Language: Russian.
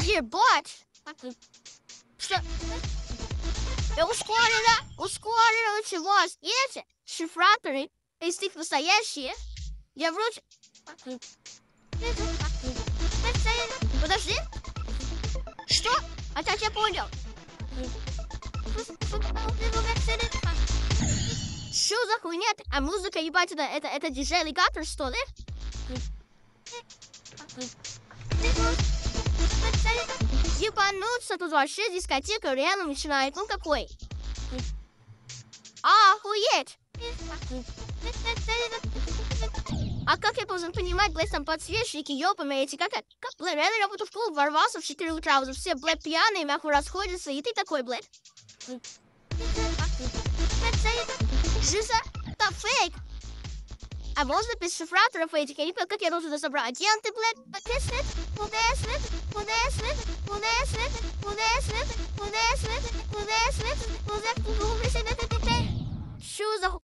ебать! Что? Ускорили вас. Эти шифраторы, если их настоящие, я вроде... Подожди. Что? А так я понял. Что за хуйня? А музыка, ебать, это диджей-аллигатор, что ли? Ебануться, тут вообще дискотека реально начинает. Ну какой? Охуеть! А как я должен понимать, блядь, там подсвечники, ёпами эти, как, блядь, реально я буду в клуб ворвался в 4 утра, уже все, блядь, пьяные, нахуй расходятся, и ты такой, блядь. Жиза, это фейк. А можно без шифраторов этих? Я не понял, как я должен разобрать. Агенты, блядь,